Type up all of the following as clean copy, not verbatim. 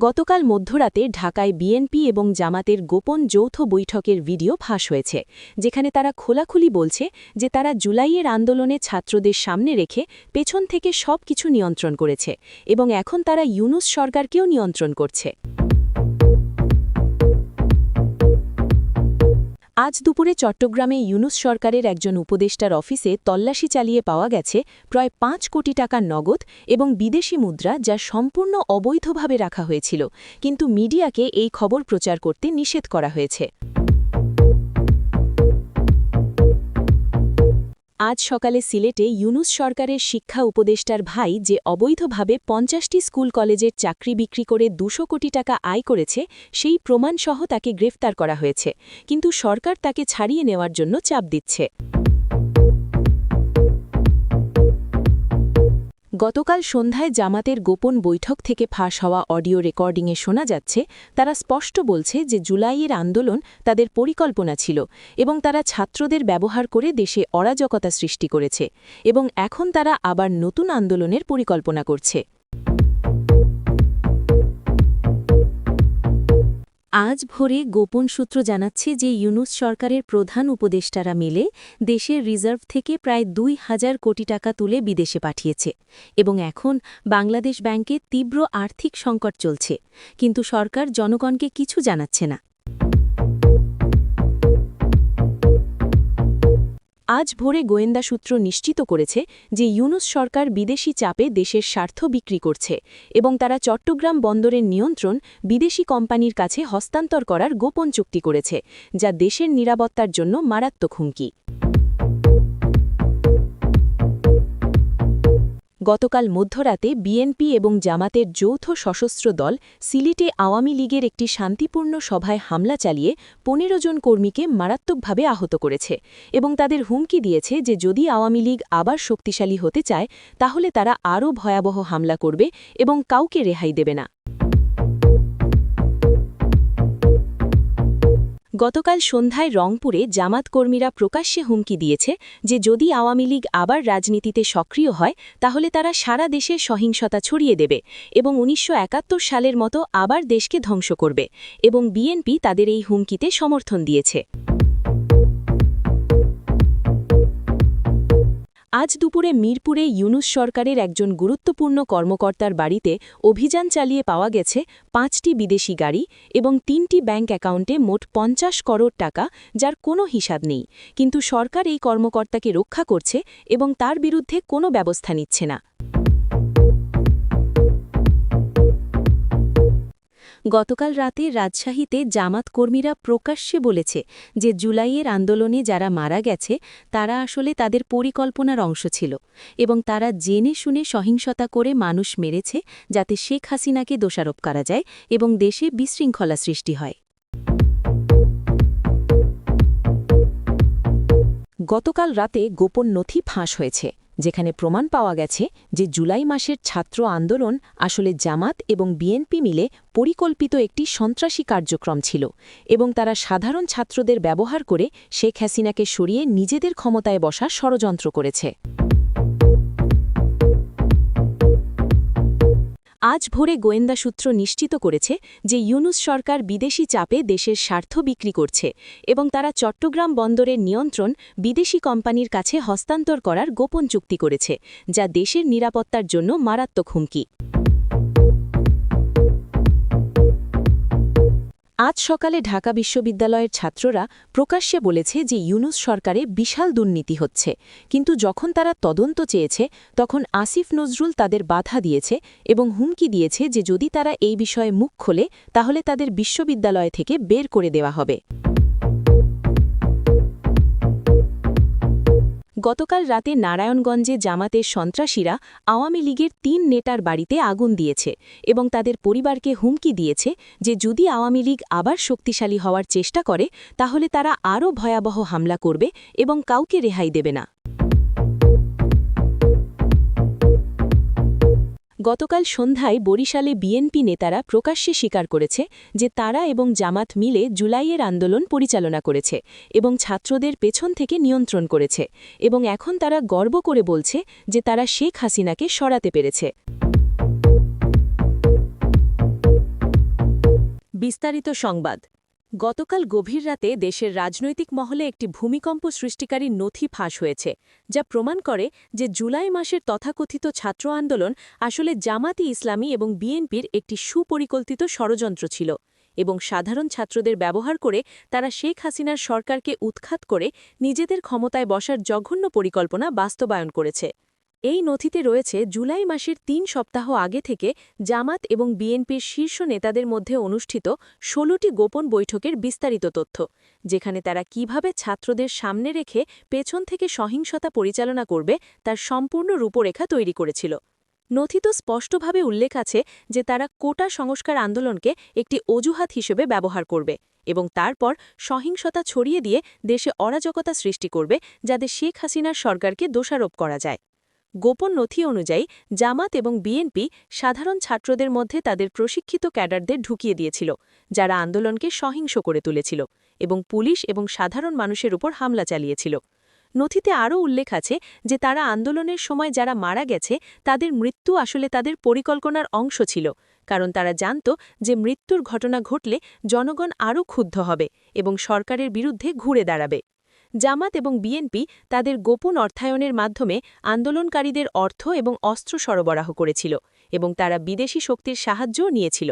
গতকাল মধ্যরাতে ঢাকায় বিএনপি এবং জামাতের গোপন যৌথ বৈঠকের ভিডিও ফাঁস হয়েছে, যেখানে তারা খোলাখুলি বলছে যে তারা জুলাইয়ের আন্দোলনে ছাত্রদের সামনে রেখে পেছন থেকে সবকিছু নিয়ন্ত্রণ করেছে এবং এখন তারা ইউনূস সরকারকেও নিয়ন্ত্রণ করছে। আজ দুপুরে চট্টগ্রামে ইউনূস সরকারের একজন উপদেষ্টার অফিসে তল্লাশি চালিয়ে পাওয়া গেছে প্রায় ৫ কোটি টাকার নগদ এবং বিদেশি মুদ্রা, যা সম্পূর্ণ অবৈধভাবে রাখা হয়েছিল, কিন্তু মিডিয়াকে এই খবর প্রচার করতে নিষেধ করা হয়েছে। আজ সকালে সিলেটে ইউনূস সরকারের শিক্ষা উপদেষ্টার ভাই যে অবৈধভাবে ৫০টি স্কুল কলেজের চাকরি বিক্রি করে ২০০ কোটি টাকা আয় করেছে, সেই প্রমাণসহ তাকে গ্রেফতার করা হয়েছে, কিন্তু সরকার তাকে ছাড়িয়ে নেওয়ার জন্য চাপ দিচ্ছে। গতকাল সন্ধ্যায় জামাতের গোপন বৈঠক থেকে ফাঁস হওয়া অডিও রেকর্ডিংয়ে শোনা যাচ্ছে, তারা স্পষ্ট বলছে যে জুলাইয়ের আন্দোলন তাদের পরিকল্পনা ছিল এবং তারা ছাত্রদের ব্যবহার করে দেশে অরাজকতা সৃষ্টি করেছে এবং এখন তারা আবার নতুন আন্দোলনের পরিকল্পনা করছে। আজ ভোরে গোপন সূত্র জানাচ্ছে যে ইউনূস সরকারের প্রধান উপদেষ্টারা মিলে দেশের রিজার্ভ থেকে প্রায় ২,০০০ কোটি টাকা তুলে বিদেশে পাঠিয়েছে এবং এখন বাংলাদেশ ব্যাংকে তীব্র আর্থিক সংকট চলছে, কিন্তু সরকার জনগণকে কিছু জানাচ্ছে না। আজ ভোরে গোয়েন্দা সূত্র নিশ্চিত করেছে যে ইউনূস সরকার বিদেশি চাপে দেশের স্বার্থ বিক্রি করছে এবং তারা চট্টগ্রাম বন্দরের নিয়ন্ত্রণ বিদেশি কোম্পানির কাছে হস্তান্তর করার গোপন চুক্তি করেছে, যা দেশের নিরাপত্তার জন্য মারাত্মক হুমকি। গতকাল মধ্যরাতে বিএনপি এবং জামাতের যৌথ সশস্ত্র দল সিলেটে আওয়ামী লীগের একটি শান্তিপূর্ণ সভায় হামলা চালিয়ে ১৫ জন কর্মীকে মারাত্মকভাবে আহত করেছে এবং তাদের হুমকি দিয়েছে যে যদি আওয়ামী লীগ আবার শক্তিশালী হতে চায় তাহলে তারা আরও ভয়াবহ হামলা করবে এবং কাউকে রেহাই দেবে না। গতকাল সন্ধ্যায় রংপুরে জামাত কর্মীরা প্রকাশ্যে হুমকি দিয়েছে যে যদি আওয়ামী লীগ আবার রাজনীতিতে সক্রিয় হয় তাহলে তারা সারা দেশে সহিংসতা ছড়িয়ে দেবে এবং ১৯৭১ সালের মতো আবার দেশকে ধ্বংস করবে, এবং বিএনপি তাদের এই হুমকিতে সমর্থন দিয়েছে। আজ দুপুরে মিরপুরে ইউনূস সরকারের একজন গুরুত্বপূর্ণ কর্মকর্তার বাড়িতে অভিযান চালিয়ে পাওয়া গেছে ৫টি বিদেশি গাড়ি এবং ৩টি ব্যাংক অ্যাকাউন্টে মোট ৫০ করোড় টাকা, যার কোনো হিসাব নেই, কিন্তু সরকার এই কর্মকর্তাকে রক্ষা করছে এবং তার বিরুদ্ধে কোনো ব্যবস্থা নিচ্ছে না। গতকাল রাতে রাজশাহীতে জামাত কর্মীরা প্রকাশ্যে বলেছে যে জুলাইয়ের আন্দোলনে যারা মারা গেছে তারা আসলে তাদের পরিকল্পনার অংশ ছিল এবং তারা জেনে শুনে সহিংসতা করে মানুষ মেরেছে যাতে শেখ হাসিনাকে দোষারোপ করা যায় এবং দেশে বিশৃঙ্খলা সৃষ্টি হয়। গতকাল রাতে গোপন নথি ফাঁস হয়েছে, যেখানে প্রমাণ পাওয়া গেছে যে জুলাই মাসের ছাত্র আন্দোলন আসলে জামাত এবং বিএনপি মিলে পরিকল্পিত একটি সন্ত্রাসী কার্যক্রম ছিল এবং তারা সাধারণ ছাত্রদের ব্যবহার করে শেখ হাসিনাকে সরিয়ে নিজেদের ক্ষমতায় বসার ষড়যন্ত্র করেছে। আজ ভোরে গোয়েন্দা সূত্র নিশ্চিত করেছে যে ইউনূস সরকার বিদেশি চাপে দেশের স্বার্থ বিক্রি করছে এবং তারা চট্টগ্রাম বন্দরের নিয়ন্ত্রণ বিদেশি কোম্পানির কাছে হস্তান্তর করার গোপন চুক্তি করেছে, যা দেশের নিরাপত্তার জন্য মারাত্মক হুমকি। আজ সকালে ঢাকা বিশ্ববিদ্যালয়ের ছাত্ররা প্রকাশ্যে বলেছে যে ইউনূস সরকারে বিশাল দুর্নীতি হচ্ছে, কিন্তু যখন তারা তদন্ত চেয়েছে তখন আসিফ নজরুল তাদের বাধা দিয়েছে এবং হুমকি দিয়েছে যে যদি তারা এই বিষয়ে মুখ খোলে তাহলে তাদের বিশ্ববিদ্যালয় থেকে বের করে দেওয়া হবে। গতকাল রাতে নারায়ণগঞ্জে জামাতের সন্ত্রাসীরা আওয়ামী লীগের ৩ নেতার বাড়িতে আগুন দিয়েছে এবং তাদের পরিবারকে হুমকি দিয়েছে যে যদি আওয়ামী লীগ আবার শক্তিশালী হওয়ার চেষ্টা করে তাহলে তারা আরও ভয়াবহ হামলা করবে এবং কাউকে রেহাই দেবে না। গতকাল সন্ধ্যায় বরিশালে বিএনপি নেতারা প্রকাশ্যে স্বীকার করেছে যে তারা এবং জামাত মিলে জুলাইয়ের আন্দোলন পরিচালনা করেছে এবং ছাত্রদের পেছন থেকে নিয়ন্ত্রণ করেছে এবং এখন তারা গর্ব করে বলছে যে তারা শেখ হাসিনাকে সরাতে পেরেছে। বিস্তারিত সংবাদ। গতকাল গভীর রাতে দেশের রাজনৈতিক মহলে একটি ভূমিকম্প সৃষ্টিকারী নথি ফাঁস হয়েছে, যা প্রমাণ করে যে জুলাই মাসের তথাকথিত ছাত্র আন্দোলন আসলে জামাতি ইসলামী এবং বিএনপির একটি সুপরিকল্পিত ষড়যন্ত্র ছিল এবং সাধারণ ছাত্রদের ব্যবহার করে তারা শেখ হাসিনার সরকারকে উৎখাত করে নিজেদের ক্ষমতায় বসার জঘন্য পরিকল্পনা বাস্তবায়ন করেছে। এই নথিতে রয়েছে জুলাই মাসের ৩ সপ্তাহ আগে থেকে জামাত এবং বিএনপির শীর্ষ নেতাদের মধ্যে অনুষ্ঠিত ১৬টি গোপন বৈঠকের বিস্তারিত তথ্য, যেখানে তারা কিভাবে ছাত্রদের সামনে রেখে পেছন থেকে সহিংসতা পরিচালনা করবে তার সম্পূর্ণ রূপরেখা তৈরি করেছিল। নথিত স্পষ্টভাবে উল্লেখ আছে যে তারা কোটা সংস্কার আন্দোলনকে একটি অজুহাত হিসেবে ব্যবহার করবে এবং তারপর সহিংসতা ছড়িয়ে দিয়ে দেশে অরাজকতা সৃষ্টি করবে, যাতে শেখ হাসিনার সরকারকে দোষারোপ করা যায়। গোপন নথি অনুযায়ী জামাত এবং বিএনপি সাধারণ ছাত্রদের মধ্যে তাদের প্রশিক্ষিত ক্যাডারদের ঢুকিয়ে দিয়েছিল, যারা আন্দোলনকে সহিংস করে তুলেছিল এবং পুলিশ এবং সাধারণ মানুষের উপর হামলা চালিয়েছিল। নথিতে আরও উল্লেখ আছে যে তারা আন্দোলনের সময় যারা মারা গেছে তাদের মৃত্যু আসলে তাদের পরিকল্পনার অংশ ছিল, কারণ তারা জানত যে মৃত্যুর ঘটনা ঘটলে জনগণ আরও ক্ষুব্ধ হবে এবং সরকারের বিরুদ্ধে ঘুরে দাঁড়াবে। জামাত এবং বিএনপি তাদের গোপন অর্থায়নের মাধ্যমে আন্দোলনকারীদের অর্থ এবং অস্ত্র সরবরাহ করেছিল এবং তারা বিদেশি শক্তির সাহায্যও নিয়েছিল।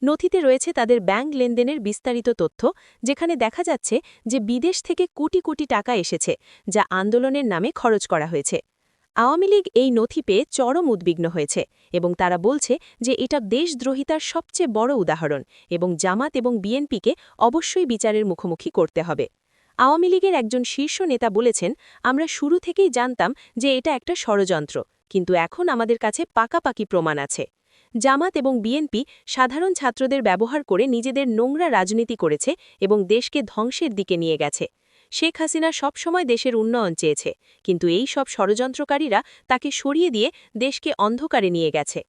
নথিতে রয়েছে তাদের ব্যাংক লেনদেনের বিস্তারিত তথ্য, যেখানে দেখা যাচ্ছে যে বিদেশ থেকে কোটি কোটি টাকা এসেছে, যা আন্দোলনের নামে খরচ করা হয়েছে। আওয়ামী লীগ এই নথি পেয়ে চরম উদ্বিগ্ন হয়েছে এবং তারা বলছে যে এটা দেশদ্রোহিতার সবচেয়ে বড় উদাহরণ এবং জামাত এবং বিএনপিকে অবশ্যই বিচারের মুখোমুখি করতে হবে। আওয়ামী লীগের একজন শীর্ষ নেতা বলেছেন, আমরা শুরু থেকেই জানতাম যে এটা একটা ষড়যন্ত্র, কিন্তু এখন আমাদের কাছে পাকাপাকি প্রমাণ আছে। জামাত এবং বিএনপি সাধারণ ছাত্রদের ব্যবহার করে নিজেদের নোংরা রাজনীতি করেছে এবং দেশকে ধ্বংসের দিকে নিয়ে গেছে। শেখ হাসিনা সবসময় দেশের উন্নয়ন চেয়েছে, কিন্তু এই সব ষড়যন্ত্রকারীরা তাকে সরিয়ে দিয়ে দেশকে অন্ধকারে নিয়ে গেছে।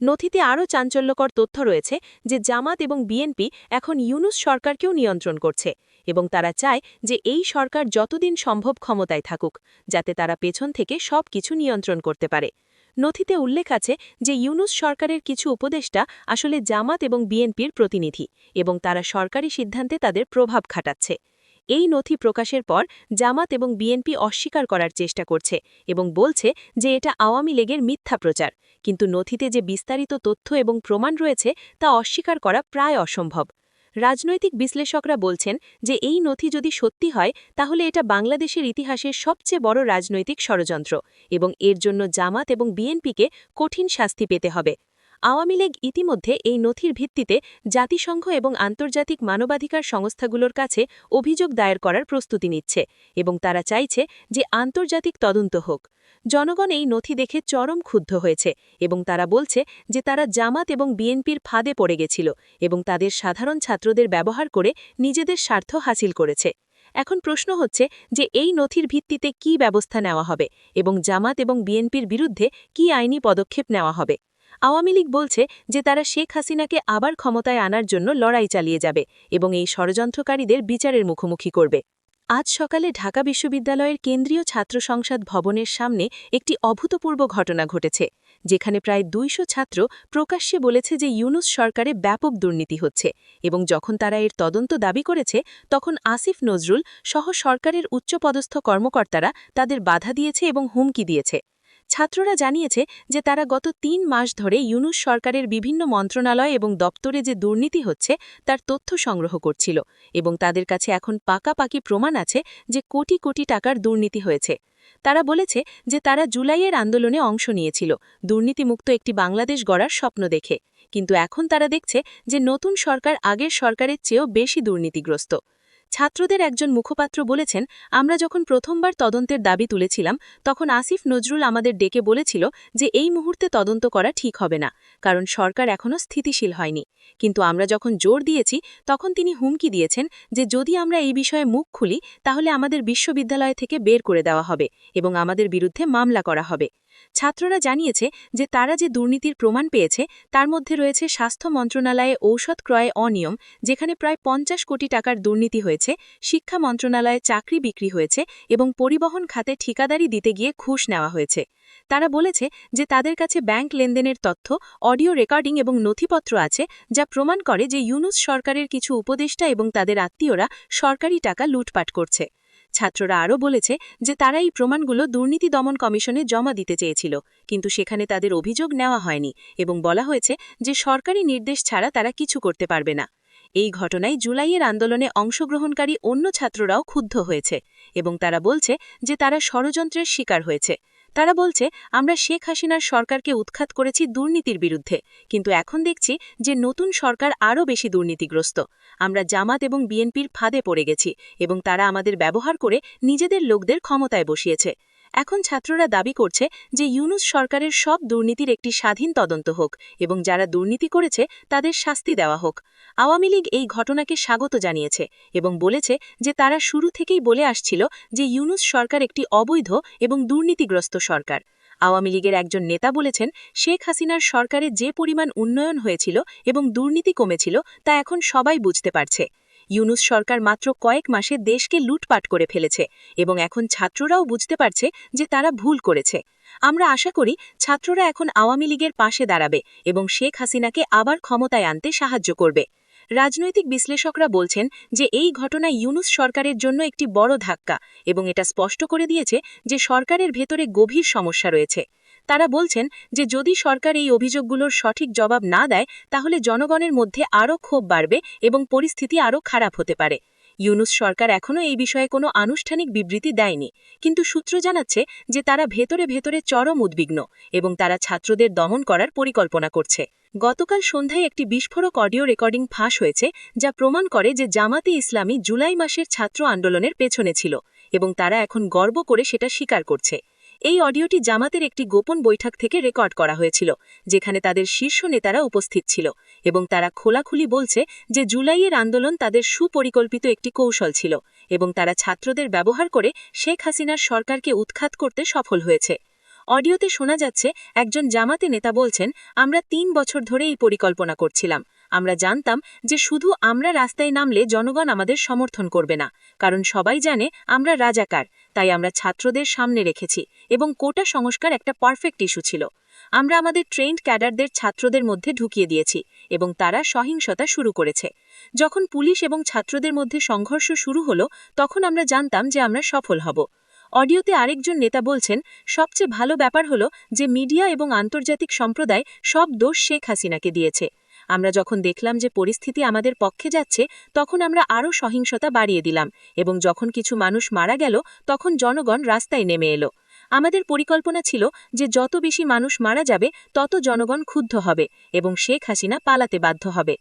নথিতে আরও চাঞ্চল্যকর তথ্য রয়েছে যে জামাত এবং বিএনপি এখন ইউনূস সরকারকেও নিয়ন্ত্রণ করছে এবং তারা চায় যে এই সরকার যতদিন সম্ভব ক্ষমতায় থাকুক, যাতে তারা পেছন থেকে সব কিছু নিয়ন্ত্রণ করতে পারে। নথিতে উল্লেখ আছে যে ইউনূস সরকারের কিছু উপদেষ্টা আসলে জামাত এবং বিএনপির প্রতিনিধি এবং তারা সরকারি সিদ্ধান্তে তাদের প্রভাব খাটাচ্ছে। এই নথি প্রকাশের পর জামাত এবং বিএনপি অস্বীকার করার চেষ্টা করছে এবং বলছে যে এটা আওয়ামী লীগের মিথ্যা প্রচার, কিন্তু নথিতে যে বিস্তারিত তথ্য এবং প্রমাণ রয়েছে তা অস্বীকার করা প্রায় অসম্ভব। রাজনৈতিক বিশ্লেষকরা বলছেন যে এই নথি যদি সত্যি হয় তাহলে এটা বাংলাদেশের ইতিহাসের সবচেয়ে বড় রাজনৈতিক ষড়যন্ত্র এবং এর জন্য জামাত এবং বিএনপিকে কঠিন শাস্তি পেতে হবে। আওয়ামী লীগ ইতিমধ্যে এই নথির ভিত্তিতে জাতিসংঘ এবং আন্তর্জাতিক মানবাধিকার সংস্থাগুলোর কাছে অভিযোগ দায়ের করার প্রস্তুতি নিচ্ছে এবং তারা চাইছে যে আন্তর্জাতিক তদন্ত হোক। জনগণ এই নথি দেখে চরম ক্ষুব্ধ হয়েছে এবং তারা বলছে যে তারা জামাত এবং বিএনপির ফাঁদে পড়ে গেছিল এবং তাদের সাধারণ ছাত্রদের ব্যবহার করে নিজেদের স্বার্থ হাসিল করেছে। এখন প্রশ্ন হচ্ছে যে এই নথির ভিত্তিতে কী ব্যবস্থা নেওয়া হবে এবং জামাত এবং বিএনপির বিরুদ্ধে কী আইনি পদক্ষেপ নেওয়া হবে। আওয়ামী লীগ বলছে যে তারা শেখ হাসিনাকে আবার ক্ষমতায় আনার জন্য লড়াই চালিয়ে যাবে এবং এই ষড়যন্ত্রকারীদের বিচারের মুখোমুখি করবে। আজ সকালে ঢাকা বিশ্ববিদ্যালয়ের কেন্দ্রীয় ছাত্র সংসদ ভবনের সামনে একটি অভূতপূর্ব ঘটনা ঘটেছে, যেখানে প্রায় ২০০ ছাত্র প্রকাশ্যে বলেছে যে ইউনূস সরকারে ব্যাপক দুর্নীতি হচ্ছে এবং যখন তারা এর তদন্ত দাবি করেছে তখন আসিফ নজরুল সহ সরকারের উচ্চপদস্থ কর্মকর্তারা তাদের বাধা দিয়েছে এবং হুমকি দিয়েছে। ছাত্ররা জানিয়েছে যে তারা গত ৩ মাস ধরে ইউনূস সরকারের বিভিন্ন মন্ত্রণালয় এবং দপ্তরে যে দুর্নীতি হচ্ছে তার তথ্য সংগ্রহ করছিল এবং তাদের কাছে এখন পাকাপাকি প্রমাণ আছে যে কোটি কোটি টাকার দুর্নীতি হয়েছে। তারা বলেছে যে তারা জুলাইয়ের আন্দোলনে অংশ নিয়েছিল দুর্নীতিমুক্ত একটি বাংলাদেশ গড়ার স্বপ্ন দেখে, কিন্তু এখন তারা দেখছে যে নতুন সরকার আগের সরকারের চেয়েও বেশি দুর্নীতিগ্রস্ত। ছাত্রদের একজন মুখপাত্র বলেছেন, আমরা যখন প্রথমবার তদন্তের দাবি তুলেছিলাম তখন আসিফ নজরুল আমাদের ডেকে বলেছিল যে এই মুহূর্তে তদন্ত করা ঠিক হবে না, কারণ সরকার এখনও স্থিতিশীল হয়নি। কিন্তু আমরা যখন জোর দিয়েছি তখন তিনি হুমকি দিয়েছেন যে যদি আমরা এই বিষয়ে মুখ খুলি তাহলে আমাদের বিশ্ববিদ্যালয় থেকে বের করে দেওয়া হবে এবং আমাদের বিরুদ্ধে মামলা করা হবে। ছাত্ররা জানিয়েছে যে তারা যে দুর্নীতির প্রমাণ পেয়েছে তার মধ্যে রয়েছে স্বাস্থ্য মন্ত্রণালয়ে ঔষধ ক্রয়ে অনিয়ম, যেখানে প্রায় ৫০ কোটি টাকার দুর্নীতি হয়েছে, শিক্ষা মন্ত্রণালয়ে চাকরি বিক্রি হয়েছে এবং পরিবহন খাতে ঠিকাদারি দিতে গিয়ে ঘুষ নেওয়া হয়েছে। তারা বলেছে যে তাদের কাছে ব্যাংক লেনদেনের তথ্য, অডিও রেকর্ডিং এবং নথিপত্র আছে, যা প্রমাণ করে যে ইউনূস সরকারের কিছু উপদেষ্টা এবং তাদের আত্মীয়রা সরকারি টাকা লুটপাট করছে। ছাত্ররা আরও বলেছে যে তারা এই প্রমাণগুলো দুর্নীতি দমন কমিশনে জমা দিতে চেয়েছিল, কিন্তু সেখানে তাদের অভিযোগ নেওয়া হয়নি এবং বলা হয়েছে যে সরকারি নির্দেশ ছাড়া তারা কিছু করতে পারবে না। এই ঘটনায় জুলাইয়ের আন্দোলনে অংশগ্রহণকারী অন্য ছাত্ররাও ক্ষুব্ধ হয়েছে এবং তারা বলছে যে তারা ষড়যন্ত্রের শিকার হয়েছে। তারা বলছে, আমরা শেখ হাসিনার সরকারকে উৎখাত করেছি দুর্নীতির বিরুদ্ধে, কিন্তু এখন দেখছি যে নতুন সরকার আরও বেশি দুর্নীতিগ্রস্ত। আমরা জামাত এবং বিএনপির ফাঁদে পড়ে গেছি এবং তারা আমাদের ব্যবহার করে নিজেদের লোকদের ক্ষমতায় বসিয়েছে। এখন ছাত্ররা দাবি করছে যে ইউনূস সরকারের সব দুর্নীতির একটি স্বাধীন তদন্ত হোক এবং যারা দুর্নীতি করেছে তাদের শাস্তি দেওয়া হোক। আওয়ামী লীগ এই ঘটনাকে স্বাগত জানিয়েছে এবং বলেছে যে তারা শুরু থেকেই বলে আসছিল যে ইউনূস সরকার একটি অবৈধ এবং দুর্নীতিগ্রস্ত সরকার। আওয়ামী লীগের একজন নেতা বলেছেন, শেখ হাসিনার সরকারে যে পরিমাণ উন্নয়ন হয়েছিল এবং দুর্নীতি কমেছিল তা এখন সবাই বুঝতে পারছে। ইউনূস সরকার মাত্র কয়েক মাসে দেশকে লুটপাট করে ফেলেছে এবং এখন ছাত্ররাও বুঝতে পারছে যে তারা ভুল করেছে। আমরা আশা করি ছাত্ররা এখন আওয়ামী লীগের পাশে দাঁড়াবে এবং শেখ হাসিনাকে আবার ক্ষমতায় আনতে সাহায্য করবে। রাজনৈতিক বিশ্লেষকরা বলছেন যে এই ঘটনা ইউনূস সরকারের জন্য একটি বড় ধাক্কা এবং এটা স্পষ্ট করে দিয়েছে যে সরকারের ভেতরে গভীর সমস্যা রয়েছে। তারা বলছেন যে যদি সরকার এই অভিযোগগুলোর সঠিক জবাব না দেয় তাহলে জনগণের মধ্যে আরও ক্ষোভ বাড়বে এবং পরিস্থিতি আরও খারাপ হতে পারে। ইউনূস সরকার এখনও এই বিষয়ে কোনো আনুষ্ঠানিক বিবৃতি দেয়নি, কিন্তু সূত্র জানাচ্ছে যে তারা ভেতরে ভেতরে চরম উদ্বিগ্ন এবং তারা ছাত্রদের দমন করার পরিকল্পনা করছে। গতকাল সন্ধ্যায় একটি বিস্ফোরক অডিও রেকর্ডিং ফাঁস হয়েছে, যা প্রমাণ করে যে জামাতে ইসলামী জুলাই মাসের ছাত্র আন্দোলনের পেছনে ছিল এবং তারা এখন গর্ব করে সেটা স্বীকার করছে। এই অডিওটি জামাতের একটি গোপন বৈঠক থেকে রেকর্ড করা হয়েছিল, যেখানে তাদের শীর্ষ নেতারা উপস্থিত ছিল এবং তারা খোলাখুলি বলছে যে জুলাইয়ের আন্দোলন তাদের সুপরিকল্পিত একটি কৌশল ছিল এবং তারা ছাত্রদের ব্যবহার করে শেখ হাসিনার সরকারকে উৎখাত করতে সফল হয়েছে। অডিওতে শোনা যাচ্ছে একজন জামাতে নেতা বলছেন, আমরা ৩ বছর ধরে এই পরিকল্পনা করছিলাম। আমরা জানতাম যে শুধু আমরা রাস্তায় নামলে জনগণ আমাদের সমর্থন করবে না, কারণ সবাই জানে আমরা রাজাকার, তাই আমরা ছাত্রদের সামনে রেখেছি এবং কোটা সংস্কার একটা পারফেক্ট ইস্যু ছিল। আমরা আমাদের ট্রেন্ড ক্যাডারদের ছাত্রদের মধ্যে ঢুকিয়ে দিয়েছি এবং তারা সহিংসতা শুরু করেছে। যখন পুলিশ এবং ছাত্রদের মধ্যে সংঘর্ষ শুরু হলো তখন আমরা জানতাম যে আমরা সফল হব। অডিওতে আরেকজন নেতা বলছেন, সবচেয়ে ভালো ব্যাপার হলো যে মিডিয়া এবং আন্তর্জাতিক সম্প্রদায় সব দোষ শেখ হাসিনাকে দিয়েছে। আমরা যখন দেখলাম যে পরিস্থিতি আমাদের পক্ষে যাচ্ছে তখন আমরা আরও সহিংসতা বাড়িয়ে দিলাম এবং যখন কিছু মানুষ মারা গেল তখন জনগণ রাস্তায় নেমে এলো। আমাদের পরিকল্পনা ছিল যে যত বেশি মানুষ মারা যাবে তত জনগণ ক্ষুব্ধ হবে এবং শেখ হাসিনা পালাতে বাধ্য হবে।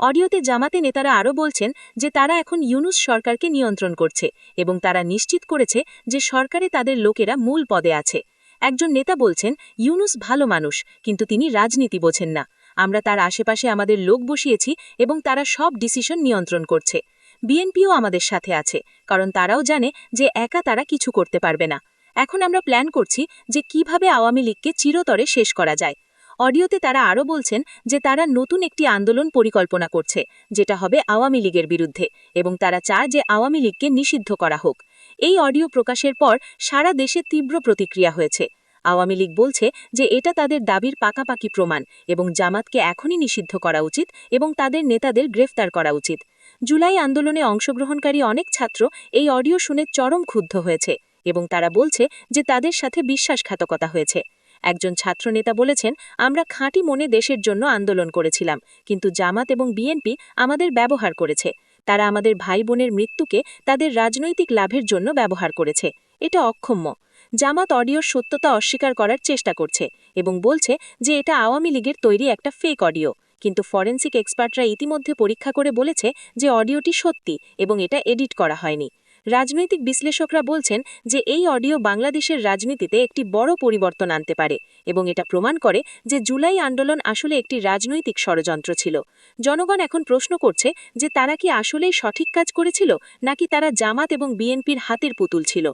অডিওতে জামাতে নেতারা আরও বলছেন যে তারা এখন ইউনূস সরকারকে নিয়ন্ত্রণ করছে এবং তারা নিশ্চিত করেছে যে সরকারে তাদের লোকেরা মূল পদে আছে। একজন নেতা বলছেন, ইউনূস ভালো মানুষ, কিন্তু তিনি রাজনীতি বোঝেন না। আমরা তার আশেপাশে আমাদের লোক বসিয়েছি এবং তারা সব ডিসিশন নিয়ন্ত্রণ করছে। বিএনপিও আমাদের সাথে আছে, কারণ তারাও জানে যে একা তারা কিছু করতে পারবে না। এখন আমরা প্ল্যান করছি যে কিভাবে আওয়ামী লীগকে চিরতরে শেষ করা যায়। অডিওতে তারা আরও বলছেন যে তারা নতুন একটি আন্দোলন পরিকল্পনা করছে, যেটা হবে আওয়ামী লীগের বিরুদ্ধে, এবং তারা চায় যে আওয়ামী লীগকে নিষিদ্ধ করা হোক। এই অডিও প্রকাশের পর সারা দেশে তীব্র প্রতিক্রিয়া হয়েছে। আওয়ামী লীগ বলছে যে এটা তাদের দাবির পাকাপাকি প্রমাণ এবং জামাতকে এখনই নিষিদ্ধ করা উচিত এবং তাদের নেতাদের গ্রেফতার করা উচিত। জুলাই আন্দোলনে অংশগ্রহণকারী অনেক ছাত্র এই অডিও শুনে চরম ক্ষুব্ধ হয়েছে এবং তারা বলছে যে তাদের সাথে বিশ্বাসঘাতকতা হয়েছে। একজন ছাত্রনেতা বলেছেন, আমরা খাঁটি মনে দেশের জন্য আন্দোলন করেছিলাম, কিন্তু জামাত এবং বিএনপি আমাদের ব্যবহার করেছে। তারা আমাদের ভাই বোনের মৃত্যুকে তাদের রাজনৈতিক লাভের জন্য ব্যবহার করেছে। এটা অক্ষম্য। জামাত অডিওর সত্যতা অস্বীকার করার চেষ্টা করছে এবং বলছে যে এটা আওয়ামী লীগের তৈরি একটা ফেক অডিও, কিন্তু ফরেনসিক এক্সপার্টরা ইতিমধ্যে পরীক্ষা করে বলেছে যে অডিওটি সত্যি এবং এটা এডিট করা হয়নি। রাজনৈতিক বিশ্লেষকরা বলছেন যে এই অডিও বাংলাদেশের রাজনীতিতে একটি বড় পরিবর্তন আনতে পারে এবং এটা প্রমাণ করে যে জুলাই আন্দোলন আসলে একটি রাজনৈতিক ষড়যন্ত্র ছিল। জনগণ এখন প্রশ্ন করছে যে তারা কি আসলেই সঠিক কাজ করেছিল নাকি তারা জামাত এবং বিএনপির হাতের পুতুল ছিল।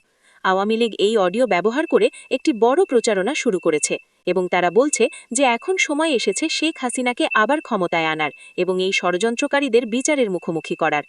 আওয়ামী লীগ এই অডিও ব্যবহার করে একটি বড় প্রচারণা শুরু করেছে এবং তারা বলছে যে এখন সময় এসেছে শেখ হাসিনাকে আবার ক্ষমতায় আনার এবং এই ষড়যন্ত্রকারীদের বিচারের মুখোমুখি করার।